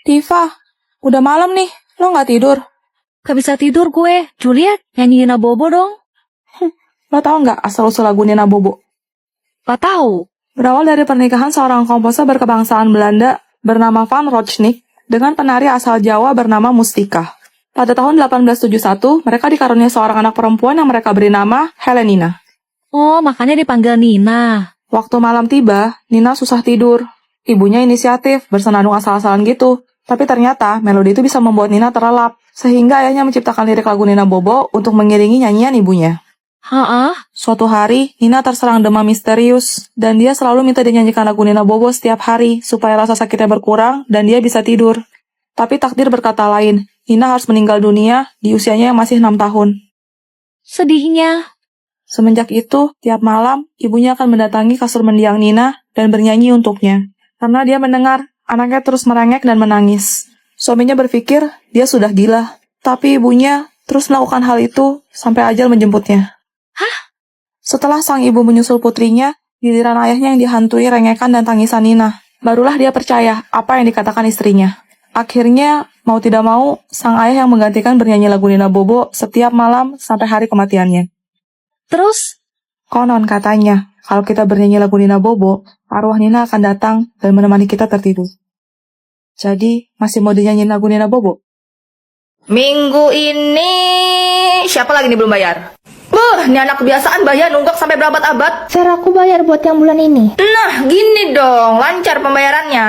Tifa, udah malam nih, lo gak tidur? Gak bisa tidur gue. Juliet, nyanyiin Nina Bobo dong. Lo tau gak asal-usul lagu Nina Bobo? Gak tahu. Berawal dari pernikahan seorang komposer berkebangsaan Belanda bernama Van Rooijnek dengan penari asal Jawa bernama Mustika. Pada tahun 1871, mereka dikaruniai seorang anak perempuan yang mereka beri nama Helenina. Oh, makanya dipanggil Nina. Waktu malam tiba, Nina susah tidur. Ibunya inisiatif, bersenandung asal-asalan gitu. Tapi ternyata melodi itu bisa membuat Nina terlelap, sehingga ayahnya menciptakan lirik lagu Nina Bobo untuk mengiringi nyanyian ibunya. Suatu hari, Nina terserang demam misterius, dan dia selalu minta dinyanyikan lagu Nina Bobo setiap hari, supaya rasa sakitnya berkurang dan dia bisa tidur. Tapi takdir berkata lain, Nina harus meninggal dunia di usianya yang masih 6 tahun. Sedihnya. Semenjak itu, tiap malam, ibunya akan mendatangi kasur mendiang Nina dan bernyanyi untuknya. Karena dia mendengar anaknya terus merengek dan menangis. Suaminya berpikir dia sudah gila, tapi ibunya terus melakukan hal itu sampai ajal menjemputnya. Setelah sang ibu menyusul putrinya, giliran ayahnya yang dihantui rengekan dan tangisan Nina. Barulah dia percaya apa yang dikatakan istrinya. Akhirnya, mau tidak mau, sang ayah yang menggantikan bernyanyi lagu Nina Bobo setiap malam sampai hari kematiannya. Terus? Konon katanya, kalau kita bernyanyi lagu Nina Bobo, arwah Nina akan datang dan menemani kita tertidur. Jadi, masih mau dinyanyiin lagu Nina Bobo? Minggu ini siapa lagi nih belum bayar? Ini anak kebiasaan bayar nunggak sampai berabad-abad. Fer, aku bayar buat yang bulan ini. Nah, gini dong, lancar pembayarannya.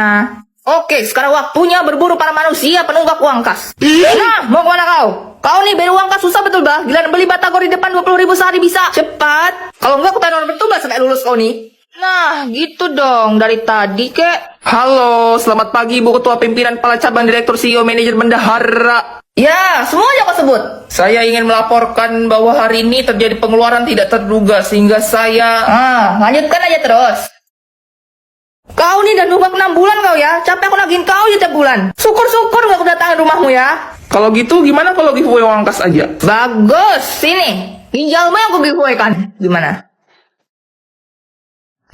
Oke, sekarang waktunya berburu para manusia penunggak uang kas. Nah, mau kemana kau? Kau nih bayar uang kas susah betul bah. Gila beli batagor di depan 20.000 sehari bisa. Cepat. Kalau enggak aku tanya nomor bertumbas sampai lulus kau nih. Nah, gitu dong dari tadi kek. Halo, selamat pagi Bu Ketua Pimpinan Kepala Cabang Direktur CEO Manajer Bendahara. Ya, semuanya kau sebut. Saya ingin melaporkan bahwa hari ini terjadi pengeluaran tidak terduga sehingga saya... Lanjutkan aja terus. Kau nih udah nunggak 6 bulan kau ya. Capek aku nagihin kau aja tiap bulan. Syukur-syukur gak kedatangan rumahmu ya. Kalau gitu gimana kalau giveaway uang kas aja? Bagus, sini. Ginjalmu yang aku giveaway kan. Gimana?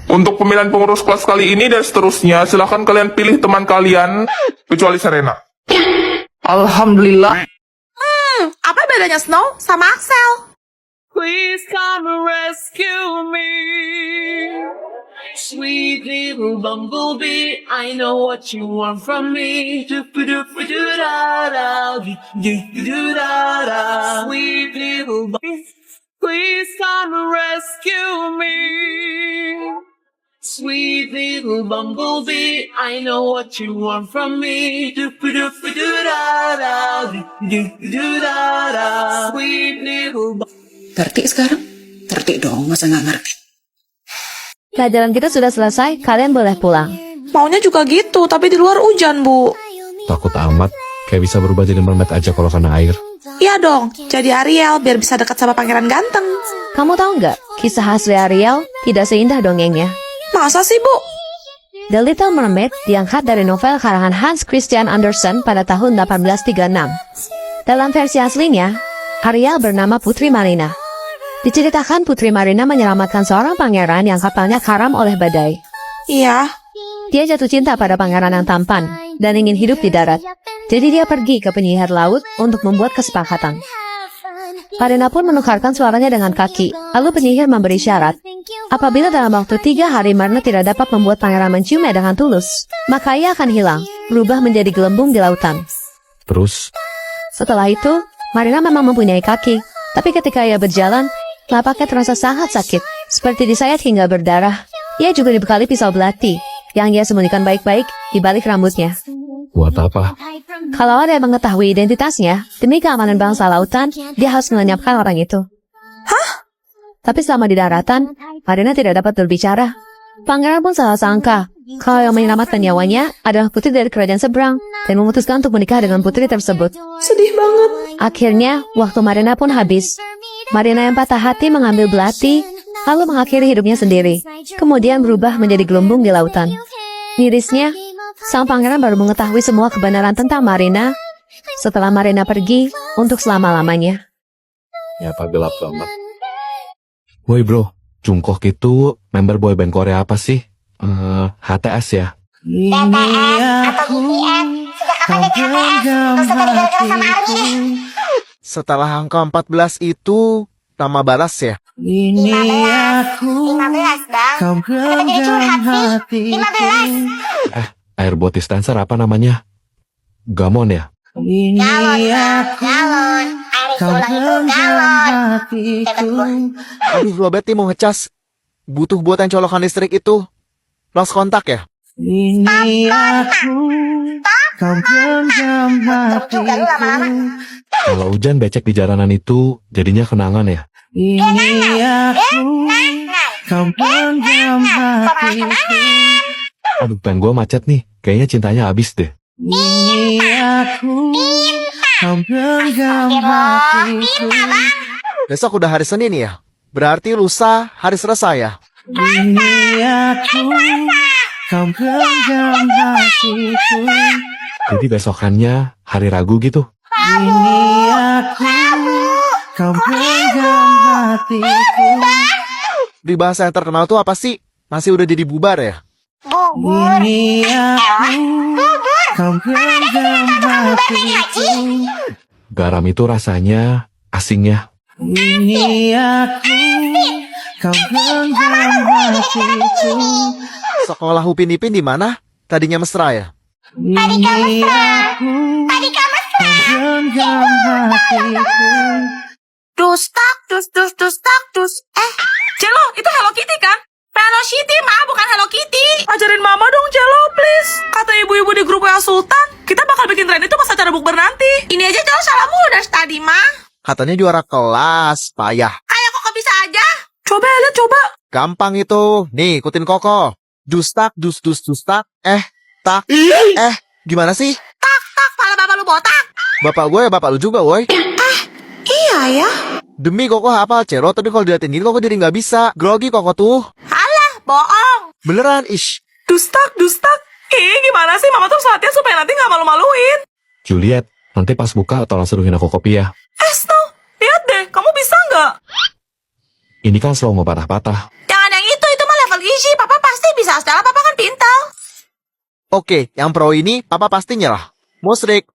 Untuk pemilihan pengurus kelas kali ini dan seterusnya, silahkan kalian pilih teman kalian, kecuali Serena. Alhamdulillah. Apa bedanya Snow sama Axel? Please come and rescue me. Sweet little bumblebee, I know what you want from me. Do-do-do-do-da-da, do-do-do-da-da. Sweet little bumblebee, please come and rescue me. Sweet little bumblebee, I know what you want from me. Do-do-do-do-da-da, do-do-do-da-da. Sweet little bumblebee. Ngerti sekarang? Ngerti dong, masa nggak ngerti? Pelajaran kita sudah selesai, kalian boleh pulang. Maunya juga gitu, tapi di luar hujan, Bu. Takut amat, kayak bisa berubah jadi mermaid aja kalau kena air. Iya dong, jadi Ariel biar bisa dekat sama pangeran ganteng. Kamu tahu nggak, kisah asli Ariel tidak seindah dongengnya. Masa sih, Bu? The Little Mermaid diangkat dari novel karangan Hans Christian Andersen pada tahun 1836. Dalam versi aslinya, Ariel bernama Putri Marina. Diceritakan Putri Marina menyelamatkan seorang pangeran yang kapalnya karam oleh badai. Iya. Dia jatuh cinta pada pangeran yang tampan dan ingin hidup di darat. Jadi dia pergi ke penyihir laut untuk membuat kesepakatan. Marina pun menukarkan suaranya dengan kaki, lalu penyihir memberi syarat. Apabila dalam waktu 3 hari Marina tidak dapat membuat pangeran menciumnya dengan tulus, maka ia akan hilang, berubah menjadi gelembung di lautan. Terus? Setelah itu, Marina memang mempunyai kaki, tapi ketika ia berjalan, telapaknya terasa sangat sakit, seperti disayat hingga berdarah. Ia juga dibekali pisau belati, yang ia sembunyikan baik-baik di balik rambutnya. Buat apa? Kalau ada yang mengetahui identitasnya, demi keamanan bangsa lautan, dia harus melenyapkan orang itu. Hah? Tapi selama di daratan, Marina tidak dapat berbicara. Pangeran pun salah sangka, kalau yang menyelamatkan nyawanya adalah putri dari kerajaan seberang, dan memutuskan untuk menikah dengan putri tersebut. Sedih banget. Akhirnya, waktu Marina pun habis. Marina yang patah hati mengambil belati, lalu mengakhiri hidupnya sendiri, kemudian berubah menjadi gelembung di lautan. Mirisnya, sang pangeran baru mengetahui semua kebenaran tentang Marina setelah Marina pergi untuk selama-lamanya. Ya apa gelap banget. Woi bro, Jungkook itu member boyband Korea apa sih? HTS ya? BTS atau BTS? Sejak Kau genggam hatiku. Setelah angka 14 itu nama balas ya? Ini aku. Kau genggam hatiku. Air buat dispenser apa namanya? Gamon ya? Ini aku. Kau genggam hatiku. Aduh, Robert mau ngecas. Butuh buatan colokan listrik itu. Lost kontak ya? Ini aku. Kau genggam hatiku. Kalau hujan becek di jalanan itu jadinya kenangan ya? Ini aku. Kau genggam hatiku. Aduh, pengen gue macet nih. Kayaknya cintanya habis deh. Ini aku. Kau genggam hatiku. Besok udah hari Senin ya? Berarti lusa hari Selasa ya? Ini aku. Kau genggam hatiku. Jadi besokannya hari Ragu gitu. Ini aku. Kau genggam hatiku. Di bahasa yang terkenal tuh apa sih? Masih udah jadi bubar ya? Ini aku. Kau genggam hatiku. Garam itu rasanya asing ya. Ini aku. Kau genggam hatiku. Sekolah Upin Ipin di mana? Tadinya mesra ya? Ini aku. Kau genggam hatiku. Celo, itu Hello Kitty kan? Hello Kitty, Ma, bukan Hello Kitty. Ajarin Mama dong, Celo, please. Kata ibu-ibu di grup WA Sultan, kita bakal bikin tren itu pas acara bukber nanti. Ini aja Celo salah mudah tadi, Ma. Katanya juara kelas, payah. Kayak kok bisa aja. Coba, lihat, coba. Gampang itu. Nih, ikutin Koko. Dustak, dustak. Tak. Gimana sih? Tak, pala bapak lu botak. Bapak gue ya bapak lu juga, woi. Iya ya. Demi Koko hafal Cero, tapi kalau diliatin gini Koko jadi nggak bisa. Grogi Koko tuh. Alah, bohong. Beneran, ish. Dustak. Gimana sih? Mama tuh latihan supaya nanti nggak malu-maluin. Juliet, nanti pas buka tolong suruhin aku kopi ya. Snow, lihat deh, kamu bisa nggak? Ini kan slow mau patah-patah. Jangan yang itu mah level easy. Papa pasti bisa. Setelah papa kan pintar. Oke, yang pro ini papa pasti nyerah. Musrik.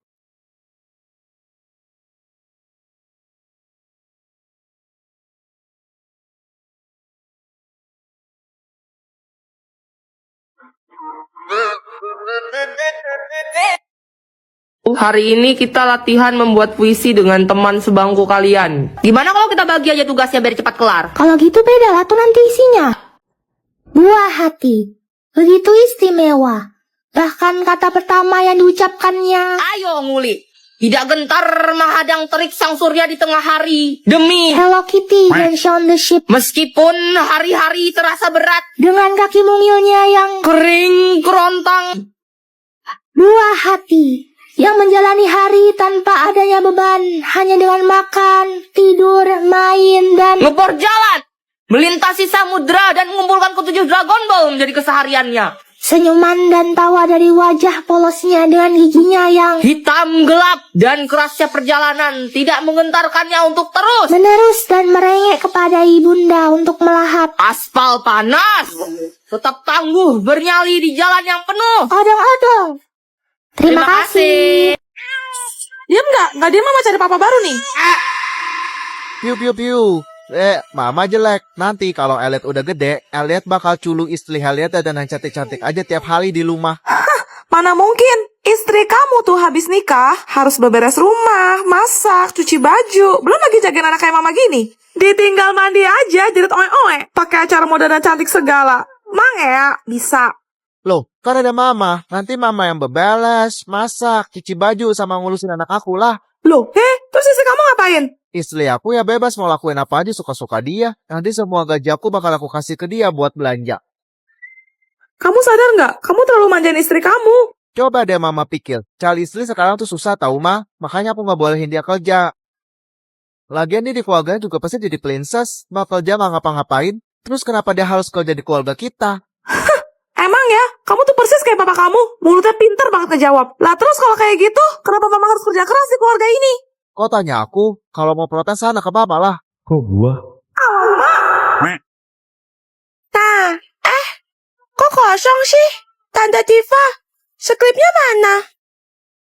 Hari ini kita latihan membuat puisi dengan teman sebangku kalian. Gimana kalau kita bagi aja tugasnya biar cepat kelar? Kalau gitu beda lah tuh nanti isinya. Buah hati. Begitu istimewa. Bahkan kata pertama yang diucapkannya. Ayo nguli. Tidak gentar menghadang terik sang surya di tengah hari. Demi Hello Kitty dan Shaun the Sheep. meskipun hari-hari terasa berat, Dengan kaki mungilnya yang kering kerontang. buah hati. Yang menjalani hari tanpa adanya beban. Hanya dengan makan, tidur, main, dan Ngebor jalan, melintasi samudra dan mengumpulkan ketujuh Dragon Ball menjadi kesehariannya. senyuman dan tawa dari wajah polosnya dengan giginya yang Hitam gelap dan kerasnya perjalanan tidak mengentarkannya untuk terus. menerus dan merengek kepada ibunda untuk melahap. Aspal panas, tetap tangguh bernyali di jalan yang penuh. Odong-odong. Terima kasih. Diam nggak dia mama cari papa baru nih. Piu. Mama jelek. Nanti kalau Elliot udah gede, Elliot bakal culu istri Elliot dan yang cantik-cantik aja tiap hari di rumah. Mana mungkin? Istri kamu tuh habis nikah harus beberes rumah, masak, cuci baju, belum lagi jagain anak kayak mama gini. Ditinggal mandi aja, jerit oe-oe, pakai acara moda dan cantik segala. Mang ya, bisa. Loh, kan ada mama. Nanti mama yang beberes, masak, cuci baju, sama ngurusin anak aku lah. Loh, terus istri kamu ngapain? Istri aku ya bebas mau lakuin apa aja suka-suka dia. Nanti semua gaji aku bakal aku kasih ke dia buat belanja. Kamu sadar nggak? Kamu terlalu manjain istri kamu. Coba deh mama pikir. Cari istri sekarang tuh susah tau ma. Makanya aku gak bolehin dia kerja. Lagian nih di keluarganya juga pasti jadi princess. Mau kerja gak ngapa-ngapain. Terus kenapa dia harus kerja di keluarga kita? Emang ya? Kamu tuh persis kayak papa kamu. Mulutnya pinter banget ngejawab. Lah terus kalau kayak gitu, kenapa mama harus kerja keras di keluarga ini? Kok tanya aku? Kalau mau protes sana ke papa lah. Kok gua? Nah, kok kosong sih? Tante Tifa, skripnya mana?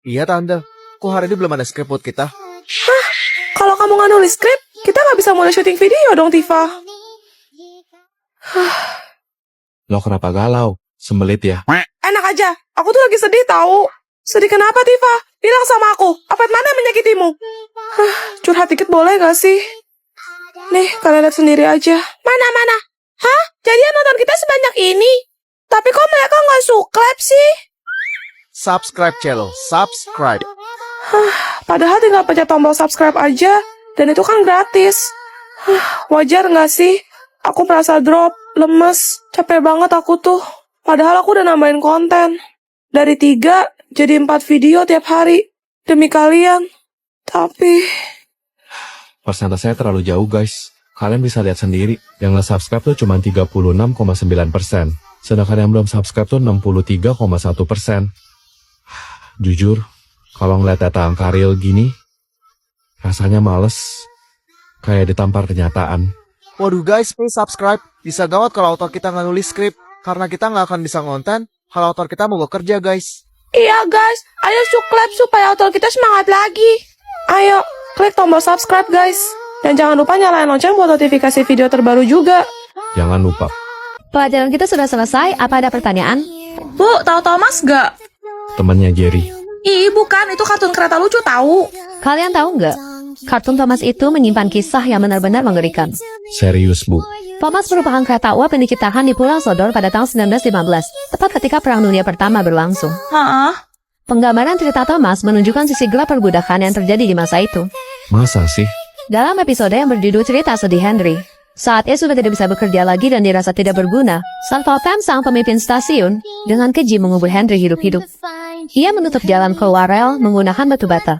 Iya tante, kok hari ini belum ada skrip buat kita? Kalau kamu nggak nulis skrip, kita nggak bisa mulai syuting video dong, Tifa. Lo kenapa galau? Sembelit ya? Enak aja, aku tuh lagi sedih tahu. Sedih kenapa, Tifa? Bilang sama aku, apa mana yang menyakitimu? Curhat dikit boleh gak sih? Nih, kalian lihat sendiri aja. Mana? Hah? Jadian nonton kita sebanyak ini? Tapi kok mereka nggak subscribe sih? Subscribe channel, subscribe. Padahal tinggal pencet tombol subscribe aja, dan itu kan gratis. Wajar nggak sih? Aku merasa drop, lemes, capek banget aku tuh. Padahal aku udah nambahin konten. Dari 3 jadi 4 video tiap hari. Demi kalian. Tapi... Persentasenya terlalu jauh guys. Kalian bisa lihat sendiri. Yang nge-subscribe tuh cuma 36,9%. Sedangkan yang belum subscribe tuh 63,1%. Jujur, kalau ngeliat data angka real gini, rasanya males. Kayak ditampar kenyataan. Waduh guys, please subscribe. Bisa gawat kalau autor kita nggak nulis skrip. Karena kita nggak akan bisa ngonten kalau autor kita mau kerja guys. Iya guys, ayo subscribe supaya autor kita semangat lagi. Ayo, klik tombol subscribe guys. Dan jangan lupa nyalain lonceng buat notifikasi video terbaru juga. Jangan lupa. Pelajaran kita sudah selesai, apa ada pertanyaan? Bu, tahu Thomas gak? Temannya Jerry. Ih, bukan, itu kartun kereta lucu tahu. Kalian tahu nggak? Kartun Thomas itu menyimpan kisah yang benar-benar mengerikan. Serius bu. Thomas merupakan kereta uap yang diciptakan di Pulau Sodor pada tahun 1915, tepat ketika Perang Dunia Pertama berlangsung. Penggambaran cerita Thomas menunjukkan sisi gelap perbudakan yang terjadi di masa itu. Masa sih? Dalam episode yang berjudul Cerita Sedih Henry, saat ia sudah tidak bisa bekerja lagi dan dirasa tidak berguna, Satpam sang pemimpin stasiun dengan keji mengubur Henry hidup-hidup. Ia menutup jalan keluar rel menggunakan batu bata.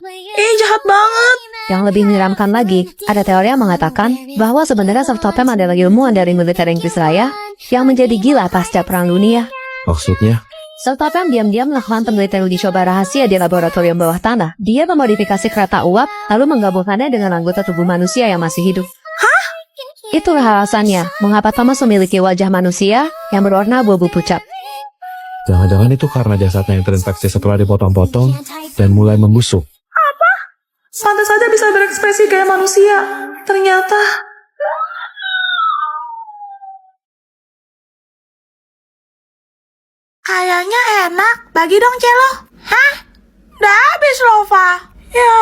Jahat banget. Yang lebih menyeramkan lagi, ada teori yang mengatakan bahwa sebenarnya Satpam adalah ilmuwan dari militer Inggris Raya yang menjadi gila pasca Perang Dunia. Maksudnya? Satpam diam-diam melakukan penelitian uji coba rahasia di laboratorium bawah tanah. Dia memodifikasi kereta uap, lalu menggabungkannya dengan anggota tubuh manusia yang masih hidup. Itulah alasannya mengapa Thomas memiliki wajah manusia yang berwarna abu-abu pucat. Jangan-jangan itu karena jasadnya yang terinfeksi setelah dipotong-potong dan mulai membusuk. Pantas saja bisa berekspresi kayak manusia. Ternyata... Kayaknya enak. Bagi dong, Celo. Hah? Udah habis, Lova. Ya...